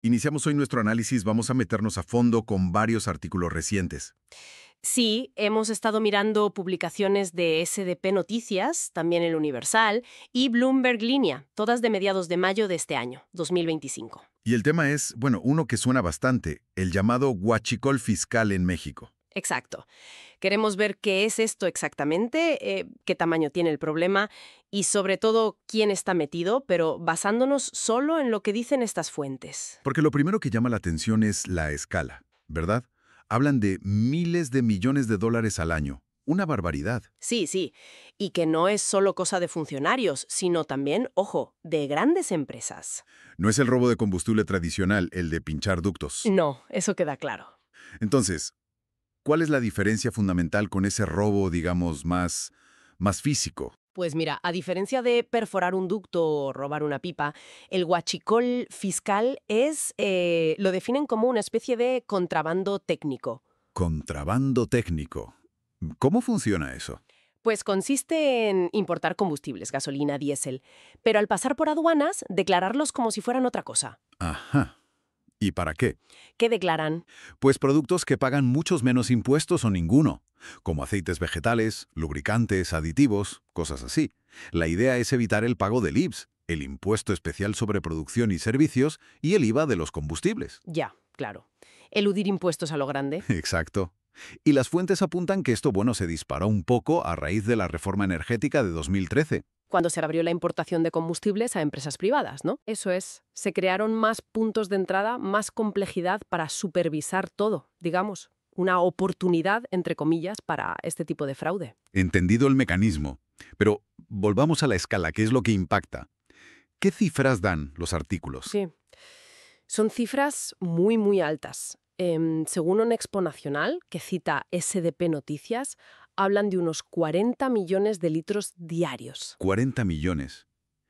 Iniciamos hoy nuestro análisis, vamos a meternos a fondo con varios artículos recientes. Sí, hemos estado mirando publicaciones de SDP Noticias, también el Universal, y Bloomberg Línea, todas de mediados de mayo de este año, 2025. Y el tema es, bueno, uno que suena bastante, el llamado huachicol fiscal en México. Exacto. Queremos ver qué es esto exactamente, qué tamaño tiene el problema y sobre todo quién está metido, pero basándonos solo en lo que dicen estas fuentes. Porque lo primero que llama la atención es la escala, ¿verdad? Hablan de miles de millones de dólares al año. Una barbaridad. Sí, sí, y que no es solo cosa de funcionarios, sino también, ojo, de grandes empresas. No es el robo de combustible tradicional, el de pinchar ductos. No, eso queda claro. Entonces, ¿cuál es la diferencia fundamental con ese robo, digamos, más físico? Pues mira, a diferencia de perforar un ducto o robar una pipa, el huachicol fiscal lo definen como una especie de contrabando técnico. Contrabando técnico. ¿Cómo funciona eso? Pues consiste en importar combustibles, gasolina, diésel, pero al pasar por aduanas, declararlos como si fueran otra cosa. Ajá. ¿Y para qué? ¿Qué declaran? Pues productos que pagan muchos menos impuestos o ninguno, como aceites vegetales, lubricantes, aditivos, cosas así. La idea es evitar el pago del IVS, el Impuesto Especial sobre Producción y Servicios, y el IVA de los combustibles. Ya, claro. Eludir impuestos a lo grande. Exacto. Y las fuentes apuntan que esto, bueno, se disparó un poco a raíz de la reforma energética de 2013. Cuando se abrió la importación de combustibles a empresas privadas, ¿no? Eso es. Se crearon más puntos de entrada, más complejidad para supervisar todo, digamos. Una oportunidad, entre comillas, para este tipo de fraude. Entendido el mecanismo. Pero volvamos a la escala, que es lo que impacta. ¿Qué cifras dan los artículos? Sí. Son cifras muy, muy altas. Según un Expo Nacional, que cita SDP Noticias, hablan de unos 40 millones de litros diarios. 40 millones.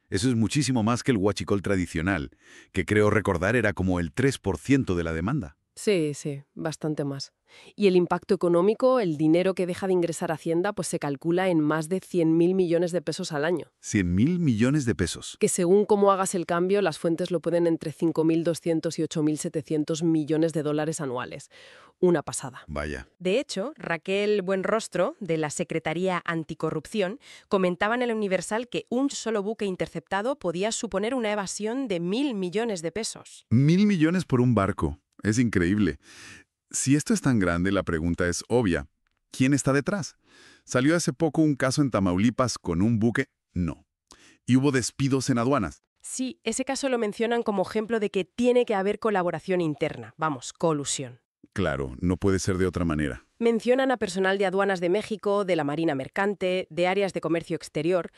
Eso es muchísimo más que el huachicol tradicional, que creo recordar era como el 3% de la demanda. Sí, sí, bastante más. Y el impacto económico, el dinero que deja de ingresar a Hacienda, pues se calcula en más de 100.000 millones de pesos al año. 100.000 millones de pesos. Que según cómo hagas el cambio, las fuentes lo ponen entre 5.200 y 8.700 millones de dólares anuales. Una pasada. Vaya. De hecho, Raquel Buenrostro, de la Secretaría Anticorrupción, comentaba en el Universal que un solo buque interceptado podía suponer una evasión de 1.000 millones de pesos. 1.000 millones por un barco. Es increíble. Si esto es tan grande, la pregunta es obvia. ¿Quién está detrás? ¿Salió hace poco un caso en Tamaulipas con un buque? No. ¿Y hubo despidos en aduanas? Sí, ese caso lo mencionan como ejemplo de que tiene que haber colaboración interna, vamos, colusión. Claro, no puede ser de otra manera. Mencionan a personal de aduanas de México, de la Marina Mercante, de áreas de comercio exterior.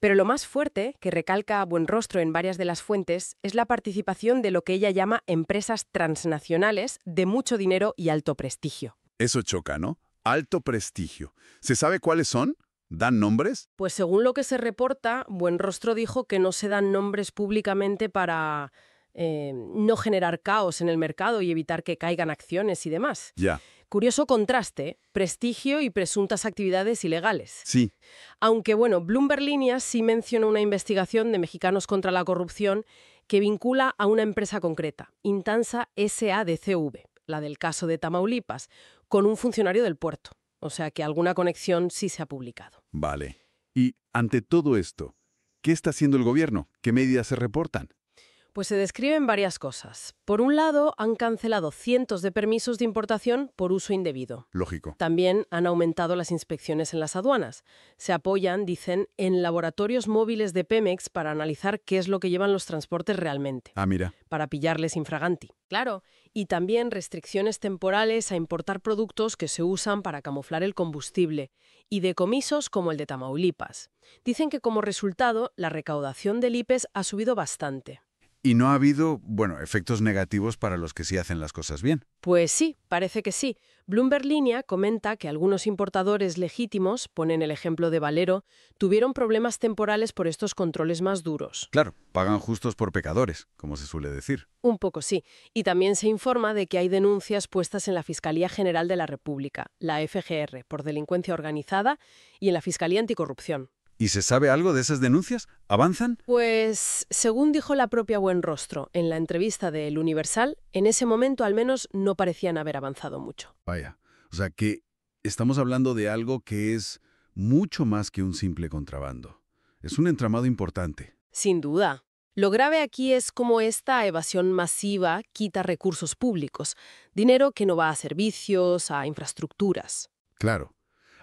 Pero lo más fuerte, que recalca Buenrostro en varias de las fuentes, es la participación de lo que ella llama empresas transnacionales de mucho dinero y alto prestigio. Eso choca, ¿no? Alto prestigio. ¿Se sabe cuáles son? ¿Dan nombres? Pues según lo que se reporta, Buenrostro dijo que no se dan nombres públicamente para no generar caos en el mercado y evitar que caigan acciones y demás. Ya. Curioso contraste, prestigio y presuntas actividades ilegales. Sí. Aunque, bueno, Bloomberg Línea sí menciona una investigación de Mexicanos contra la Corrupción que vincula a una empresa concreta, Intansa SADCV, la del caso de Tamaulipas, con un funcionario del puerto. O sea que alguna conexión sí se ha publicado. Vale. Y ante todo esto, ¿qué está haciendo el gobierno? ¿Qué medidas se reportan? Pues se describen varias cosas. Por un lado, han cancelado cientos de permisos de importación por uso indebido. Lógico. También han aumentado las inspecciones en las aduanas. Se apoyan, dicen, en laboratorios móviles de Pemex para analizar qué es lo que llevan los transportes realmente. Ah, mira. Para pillarles infraganti. Claro. Y también restricciones temporales a importar productos que se usan para camuflar el combustible. Y decomisos como el de Tamaulipas. Dicen que como resultado, la recaudación del IPES ha subido bastante. Y no ha habido, bueno, efectos negativos para los que sí hacen las cosas bien. Pues sí, parece que sí. Bloomberg Línea comenta que algunos importadores legítimos, ponen el ejemplo de Valero, tuvieron problemas temporales por estos controles más duros. Claro, pagan justos por pecadores, como se suele decir. Un poco sí. Y también se informa de que hay denuncias puestas en la Fiscalía General de la República, la FGR, por delincuencia organizada y en la Fiscalía Anticorrupción. ¿Y se sabe algo de esas denuncias? ¿Avanzan? Pues, según dijo la propia Buenrostro en la entrevista de El Universal, en ese momento al menos no parecían haber avanzado mucho. Vaya, o sea que estamos hablando de algo que es mucho más que un simple contrabando. Es un entramado importante. Sin duda. Lo grave aquí es cómo esta evasión masiva quita recursos públicos, dinero que no va a servicios, a infraestructuras. Claro,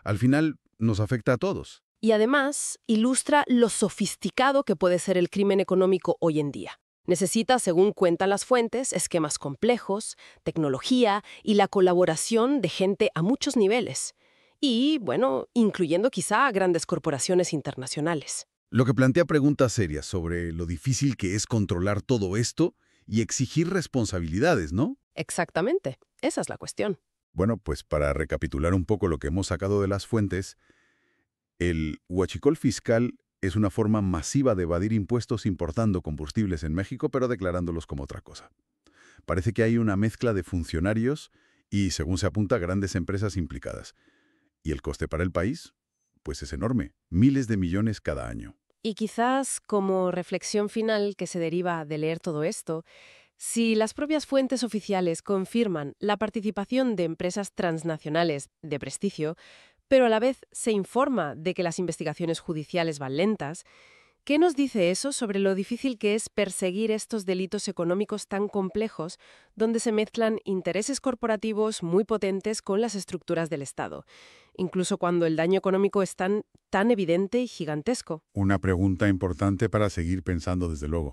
al final nos afecta a todos. Y además ilustra lo sofisticado que puede ser el crimen económico hoy en día. Necesita, según cuentan las fuentes, esquemas complejos, tecnología y la colaboración de gente a muchos niveles. Y, bueno, incluyendo quizá a grandes corporaciones internacionales. Lo que plantea preguntas serias sobre lo difícil que es controlar todo esto y exigir responsabilidades, ¿no? Exactamente. Esa es la cuestión. Bueno, pues para recapitular un poco lo que hemos sacado de las fuentes, el huachicol fiscal es una forma masiva de evadir impuestos importando combustibles en México, pero declarándolos como otra cosa. Parece que hay una mezcla de funcionarios y, según se apunta, grandes empresas implicadas. Y el coste para el país, pues es enorme, miles de millones cada año. Y quizás, como reflexión final que se deriva de leer todo esto, si las propias fuentes oficiales confirman la participación de empresas transnacionales de prestigio, pero a la vez se informa de que las investigaciones judiciales van lentas, ¿qué nos dice eso sobre lo difícil que es perseguir estos delitos económicos tan complejos, donde se mezclan intereses corporativos muy potentes con las estructuras del Estado, incluso cuando el daño económico es tan evidente y gigantesco? Una pregunta importante para seguir pensando, desde luego.